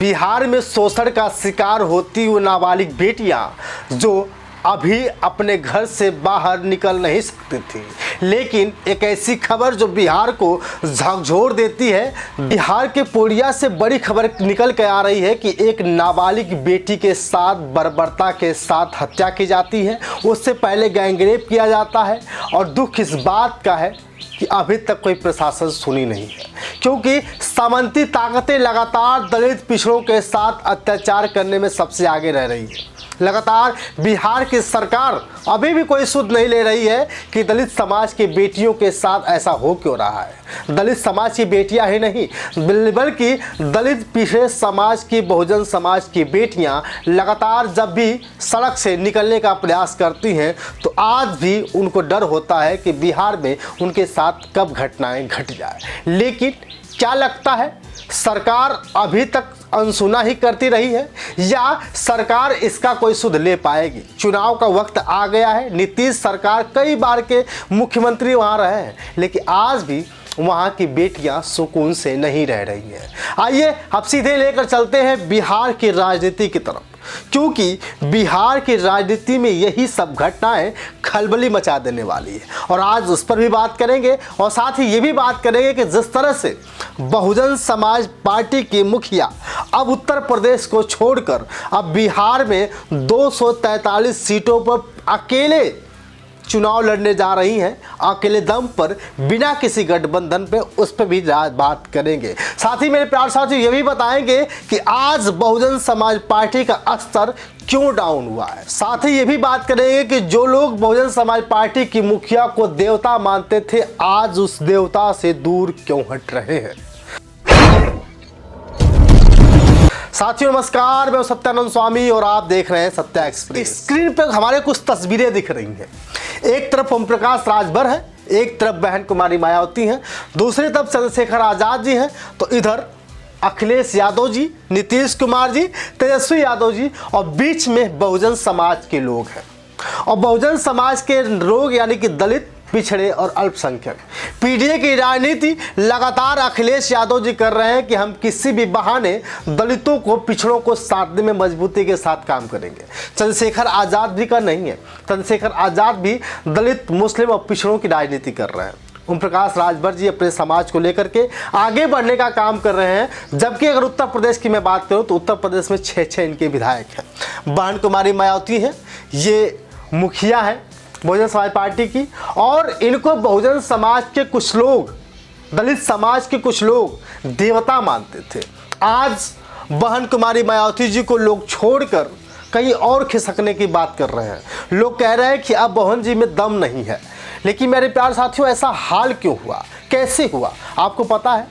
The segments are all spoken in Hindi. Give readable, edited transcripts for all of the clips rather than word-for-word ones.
बिहार में शोषण का शिकार होती वो नाबालिग बेटियां जो अभी अपने घर से बाहर निकल नहीं सकती थी, लेकिन एक ऐसी खबर जो बिहार को झकझोर देती है। बिहार के पूर्णिया से बड़ी खबर निकल कर आ रही है कि एक नाबालिग बेटी के साथ बर्बरता के साथ हत्या की जाती है। उससे पहले गैंगरेप किया जाता है और दुख इस बात का है कि अभी तक कोई प्रशासन सुनी नहीं है, क्योंकि सामंती ताकतें लगातार दलित पिछड़ों के साथ अत्याचार करने में सबसे आगे रह रही है। लगातार बिहार की सरकार अभी भी कोई सुध नहीं ले रही है कि दलित समाज की बेटियों के साथ ऐसा हो क्यों रहा है। दलित समाज की बेटियां ही नहीं बल्कि दलित पिछड़े समाज की, बहुजन समाज की बेटियां लगातार जब भी सड़क से निकलने का प्रयास करती हैं तो आज भी उनको डर होता है कि बिहार में उनके साथ कब घटनाएं घट जाए। लेकिन क्या लगता है, सरकार अभी तक अनसुना ही करती रही है या सरकार इसका कोई सुध ले पाएगी? चुनाव का वक्त आ गया है। नीतीश सरकार कई बार के मुख्यमंत्री वहां रहे हैं, लेकिन आज भी वहां की बेटियां सुकून से नहीं रह रही हैं। आइए अब सीधे लेकर चलते हैं बिहार की राजनीति की तरफ, क्योंकि बिहार की राजनीति में यही सब घटनाएं खलबली मचा देने वाली है और आज उस पर भी बात करेंगे। और साथ ही ये भी बात करेंगे कि जिस तरह से बहुजन समाज पार्टी की मुखिया अब उत्तर प्रदेश को छोड़कर अब बिहार में 243 सीटों पर अकेले चुनाव लड़ने जा रही हैं, अकेले दम पर, बिना किसी गठबंधन पे, उस पर भी बात करेंगे। साथ ही मेरे प्यार साथियों ये भी बताएंगे कि आज बहुजन समाज पार्टी का स्तर क्यों डाउन हुआ है। साथ ही ये भी बात करेंगे कि जो लोग बहुजन समाज पार्टी की मुखिया को देवता मानते थे आज उस देवता से दूर क्यों हट रहे हैं। साथियों नमस्कार, मैं सत्यानंद स्वामी और आप देख रहे हैं सत्या एक्सप्रेस। स्क्रीन पर हमारे कुछ तस्वीरें दिख रही हैं। एक तरफ ओम प्रकाश राजभर है, एक तरफ बहन कुमारी मायावती हैं, दूसरी तरफ चंद्रशेखर आजाद जी हैं, तो इधर अखिलेश यादव जी, नीतीश कुमार जी, तेजस्वी यादव जी और बीच में बहुजन समाज के लोग हैं। और बहुजन समाज के लोग यानी कि दलित, पिछड़े और अल्पसंख्यक। पीडीए की राजनीति लगातार अखिलेश यादव जी कर रहे हैं कि हम किसी भी बहाने दलितों को, पिछड़ों को साधने में मजबूती के साथ काम करेंगे। चंद्रशेखर आजाद भी का नहीं है, चंद्रशेखर आजाद भी दलित, मुस्लिम और पिछड़ों की राजनीति कर रहे हैं। ओम प्रकाश राजभर जी अपने समाज को लेकर के आगे बढ़ने का काम कर रहे हैं। जबकि अगर उत्तर प्रदेश की मैं बात करूं तो उत्तर प्रदेश में 6 इनके विधायक हैं। बहन कुमारी मायावती हैं, ये मुखिया है बहुजन समाज पार्टी की, और इनको बहुजन समाज के कुछ लोग, दलित समाज के कुछ लोग देवता मानते थे। आज बहन कुमारी मायावती जी को लोग छोड़कर कहीं और खिसकने की बात कर रहे हैं। लोग कह रहे हैं कि अब बहन जी में दम नहीं है। लेकिन मेरे प्यार साथियों ऐसा हाल क्यों हुआ, कैसे हुआ, आपको पता है?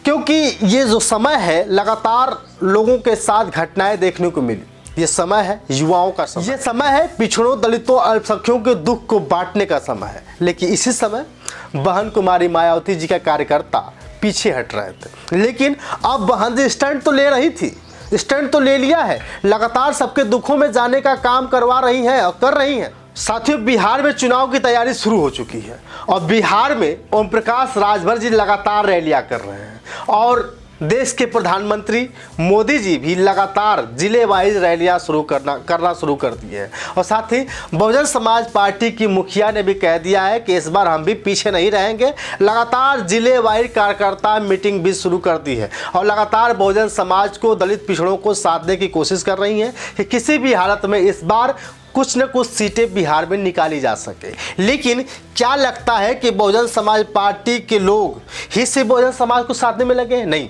क्योंकि ये जो समय है लगातार लोगों के साथ घटनाएं देखने को मिली। ये समय है युवाओं का समय, ये समय है पिछड़ों, दलितों, अल्पसंख्यकों के दुख को बांटने का समय है। लेकिन इसी समय बहन कुमारी मायावती जी का कार्यकर्ता पीछे हट रहे थे। लेकिन अब बहन जी स्टैंड तो ले रही थी, स्टैंड तो ले लिया है, लगातार सबके दुखों में जाने का काम करवा रही हैं और कर रही हैं। साथियों बिहार में चुनाव की तैयारी शुरू हो चुकी है और बिहार में ओम प्रकाश राजभर जी लगातार रैलियां कर रहे हैं और देश के प्रधानमंत्री मोदी जी भी लगातार जिले वाइज रैलियां करना शुरू कर दिए हैं। और साथ ही बहुजन समाज पार्टी की मुखिया ने भी कह दिया है कि इस बार हम भी पीछे नहीं रहेंगे। लगातार जिले वाइज कार्यकर्ता मीटिंग भी शुरू कर दी है और लगातार बहुजन समाज को, दलित पिछड़ों को साधने की कोशिश कर रही हैं कि किसी भी हालत में इस बार कुछ न कुछ सीटें बिहार में निकाली जा सके। लेकिन क्या लगता है कि बहुजन समाज पार्टी के लोग ही से बहुजन समाज को साधने में लगे हैं? नहीं,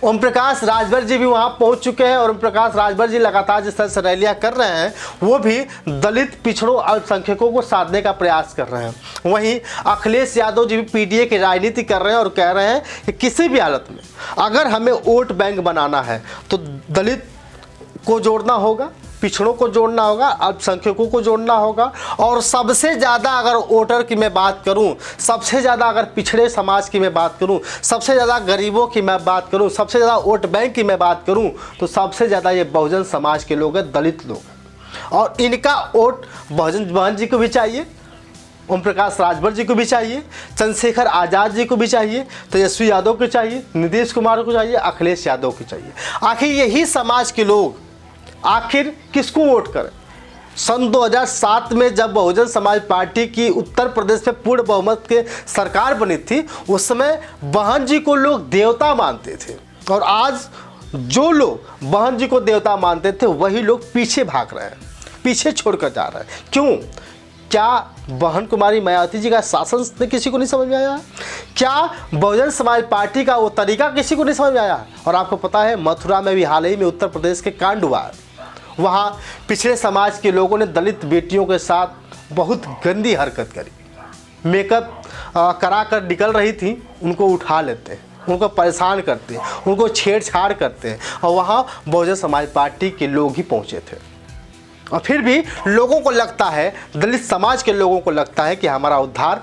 ओम प्रकाश राजभर जी भी वहां पहुंच चुके हैं और ओम प्रकाश राजभर जी लगातार जिस तरह से रैलियां कर रहे हैं वो भी दलित, पिछड़ों, अल्पसंख्यकों को साधने का प्रयास कर रहे हैं। वहीं अखिलेश यादव जी भी पीडीए की राजनीति कर रहे हैं और कह रहे हैं कि किसी भी हालत में अगर हमें वोट बैंक बनाना है तो दलित को जोड़ना होगा, पिछड़ों को जोड़ना होगा, अल्पसंख्यकों को जोड़ना होगा और सबसे ज़्यादा अगर वोटर की मैं बात करूं, सबसे ज़्यादा अगर पिछड़े समाज की मैं बात करूं, सबसे ज़्यादा गरीबों की मैं बात करूं, सबसे ज़्यादा वोट बैंक की मैं बात करूं तो सबसे ज़्यादा ये बहुजन समाज के लोग हैं, दलित लोग हैं। और इनका वोट बहन जी को भी चाहिए, ओम प्रकाश राजभर जी को भी चाहिए, चंद्रशेखर आज़ाद जी को भी चाहिए, तेजस्वी यादव को चाहिए, नीतीश कुमार को चाहिए, अखिलेश यादव को चाहिए। आखिर यही समाज के लोग आखिर किसको वोट करें? सन 2007 में जब बहुजन समाज पार्टी की उत्तर प्रदेश में पूर्ण बहुमत के सरकार बनी थी, उस समय बहन जी को लोग देवता मानते थे, और आज जो लोग बहन जी को देवता मानते थे वही लोग पीछे भाग रहे हैं, पीछे छोड़कर जा रहे हैं। क्यों? क्या बहन कुमारी मायावती जी का शासन ने किसी को नहीं समझ में आया? क्या बहुजन समाज पार्टी का वो तरीका किसी को नहीं समझ में आया? और आपको पता है मथुरा में भी हाल ही में उत्तर प्रदेश के कांड हुआ है। वहाँ पिछड़े समाज के लोगों ने दलित बेटियों के साथ बहुत गंदी हरकत करी। मेकअप करा कर निकल रही थी, उनको उठा लेते हैं, उनको परेशान करते हैं, उनको छेड़छाड़ करते हैं, और वहाँ बहुजन समाज पार्टी के लोग ही पहुँचे थे। और फिर भी लोगों को लगता है, दलित समाज के लोगों को लगता है कि हमारा उद्धार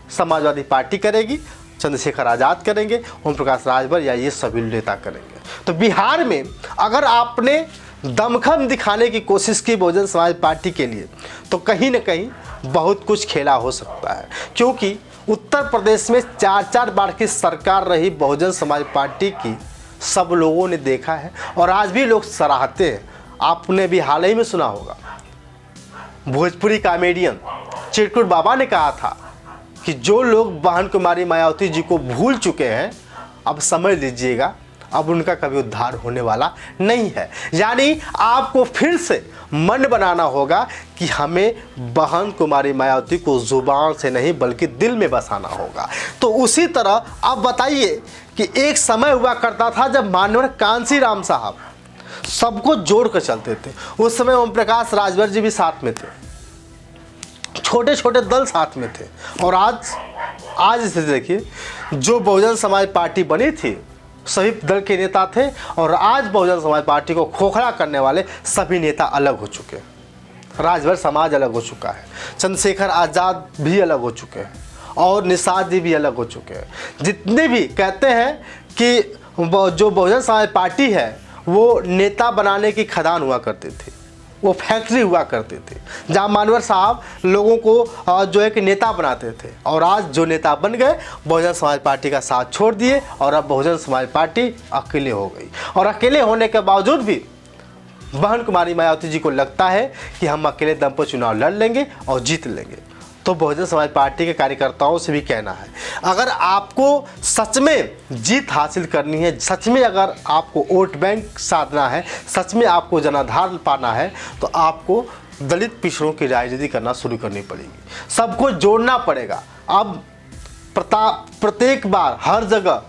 समाजवादी पार्टी करेगी, चंद्रशेखर आज़ाद करेंगे, ओम प्रकाश राजभर या ये सभी नेता करेंगे। तो बिहार में अगर आपने दमखम दिखाने की कोशिश की बहुजन समाज पार्टी के लिए, तो कहीं न कहीं बहुत कुछ खेला हो सकता है। क्योंकि उत्तर प्रदेश में 4-4 बार की सरकार रही बहुजन समाज पार्टी की सब लोगों ने देखा है, और आज भी लोग सराहते हैं। आपने भी हाल ही में सुना होगा, भोजपुरी कॉमेडियन चिरकुट बाबा ने कहा था कि जो लोग बहन कुमारी मायावती जी को भूल चुके हैं, अब समझ लीजिएगा अब उनका कभी उद्धार होने वाला नहीं है। यानी आपको फिर से मन बनाना होगा कि हमें बहन कुमारी मायावती को जुबान से नहीं बल्कि दिल में बसाना होगा। तो उसी तरह अब बताइए कि एक समय हुआ करता था जब माननीय कांसी राम साहब सबको जोड़ कर चलते थे। उस समय ओम प्रकाश राजभर जी भी साथ में थे, छोटे छोटे दल साथ में थे। और आज इसे देखिए, जो बहुजन समाज पार्टी बनी थी सभी दल के नेता थे, और आज बहुजन समाज पार्टी को खोखला करने वाले सभी नेता अलग हो चुके हैं। राजभर समाज अलग हो चुका है, चंद्रशेखर आज़ाद भी अलग हो चुके हैं, और निषाद जी भी अलग हो चुके हैं। जितने भी कहते हैं कि जो बहुजन समाज पार्टी है वो नेता बनाने की खदान हुआ करती थी, वो फैक्ट्री हुआ करती थी, जहाँ मानवर साहब लोगों को जो है कि नेता बनाते थे। और आज जो नेता बन गए, बहुजन समाज पार्टी का साथ छोड़ दिए, और अब बहुजन समाज पार्टी अकेले हो गई। और अकेले होने के बावजूद भी बहन कुमारी मायावती जी को लगता है कि हम अकेले दम पर चुनाव लड़ लेंगे और जीत लेंगे। तो बहुजन समाज पार्टी के कार्यकर्ताओं से भी कहना है, अगर आपको सच में जीत हासिल करनी है, सच में अगर आपको वोट बैंक साधना है, सच में आपको जनाधार पाना है, तो आपको दलित पिछड़ों की राजनीति करना शुरू करनी पड़ेगी। सबको जोड़ना पड़ेगा। अब प्रत्येक बार, हर जगह,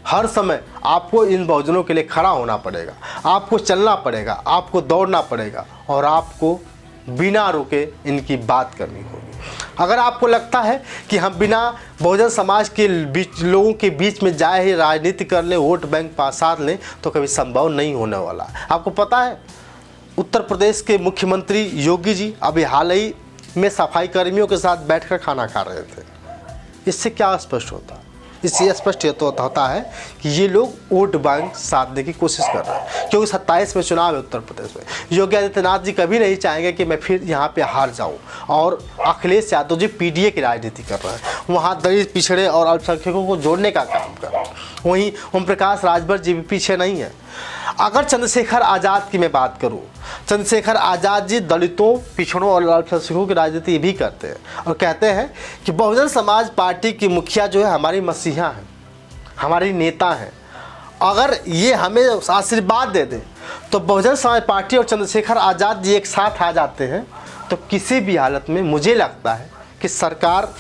हर समय आपको इन बहुजनों के लिए खड़ा होना पड़ेगा, आपको चलना पड़ेगा, आपको दौड़ना पड़ेगा, और आपको बिना रुके इनकी बात करनी होगी। अगर आपको लगता है कि हम बिना बहुजन समाज के बीच लोगों के बीच में जाए ही राजनीति कर लें, वोट बैंक साध लें, तो कभी संभव नहीं होने वाला। आपको पता है उत्तर प्रदेश के मुख्यमंत्री योगी जी अभी हाल ही में सफाई कर्मियों के साथ बैठकर खाना खा रहे थे। इससे क्या स्पष्ट होता है? इससे स्पष्ट तो होता है कि ये लोग वोट बैंक साधने की कोशिश कर रहे हैं, क्योंकि 27 में चुनाव है उत्तर प्रदेश में। योगी आदित्यनाथ जी कभी नहीं चाहेंगे कि मैं फिर यहाँ पे हार जाऊँ, और अखिलेश यादव जी पीडीए की राजनीति कर रहे हैं, वहाँ दलित पिछड़े और अल्पसंख्यकों को जोड़ने का काम कर रहे हैं। वहीं ओम प्रकाश राजभर जी भी पीछे नहीं है। अगर चंद्रशेखर आज़ाद की मैं बात करूं, चंद्रशेखर आज़ाद जी दलितों, पिछड़ों और अल्पसंख्यकों की राजनीति भी करते हैं, और कहते हैं कि बहुजन समाज पार्टी की मुखिया जो है हमारी मसीहा है, हमारी नेता हैं। अगर ये हमें आशीर्वाद दे दें तो बहुजन समाज पार्टी और चंद्रशेखर आज़ाद जी एक साथ आ जाते हैं, तो किसी भी हालत में मुझे लगता है कि सरकार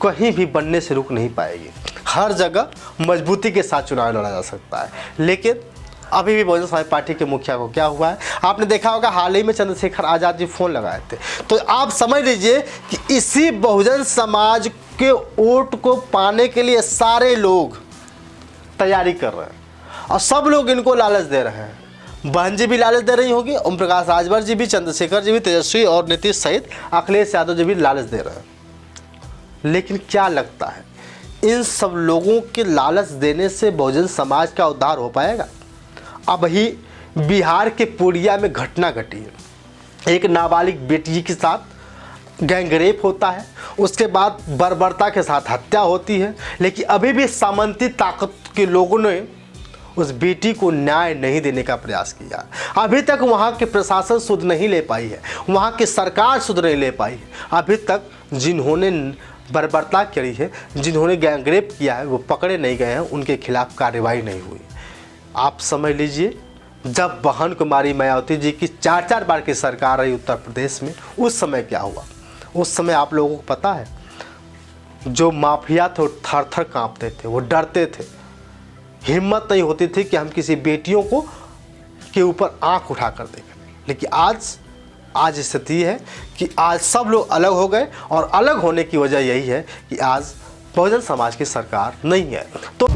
कहीं भी बनने से रुक नहीं पाएगी। हर जगह मजबूती के साथ चुनाव लड़ा जा सकता है। लेकिन अभी भी बहुजन समाज पार्टी के मुखिया को क्या हुआ है, आपने देखा होगा हाल ही में चंद्रशेखर आज़ाद जी फ़ोन लगाए थे। तो आप समझ लीजिए कि इसी बहुजन समाज के वोट को पाने के लिए सारे लोग तैयारी कर रहे हैं, और सब लोग इनको लालच दे रहे हैं। बहन जी भी लालच दे रही होगी, ओम प्रकाश राजभर जी भी, चंद्रशेखर जी भी, तेजस्वी और नीतीश सहित अखिलेश यादव जी भी लालच दे रहे हैं। लेकिन क्या लगता है, इन सब लोगों के लालच देने से बहुजन समाज का उद्धार हो पाएगा? अब ही बिहार के पूर्णिया में घटना घटी है। एक नाबालिग बेटी के साथ गैंगरेप होता है, उसके बाद बर्बरता के साथ हत्या होती है, लेकिन अभी भी सामंती ताकत के लोगों ने उस बेटी को न्याय नहीं देने का प्रयास किया। अभी तक वहाँ के प्रशासन सुध नहीं ले पाई है, वहाँ की सरकार सुध नहीं ले पाई है। अभी तक जिन्होंने बर्बरता करी है, जिन्होंने गैंगरेप किया है, वो पकड़े नहीं गए हैं, उनके खिलाफ कार्रवाई नहीं हुई। आप समझ लीजिए, जब बहन कुमारी मायावती जी की 4 बार की सरकार रही उत्तर प्रदेश में, उस समय क्या हुआ? उस समय आप लोगों को पता है, जो माफिया थे वो थर थर काँपते थे, वो डरते थे, हिम्मत नहीं होती थी कि हम किसी बेटियों को के ऊपर आंख उठा कर देखें। लेकिन आज स्थिति है कि आज सब लोग अलग हो गए, और अलग होने की वजह यही है कि आज बहुजन समाज की सरकार नहीं है। तो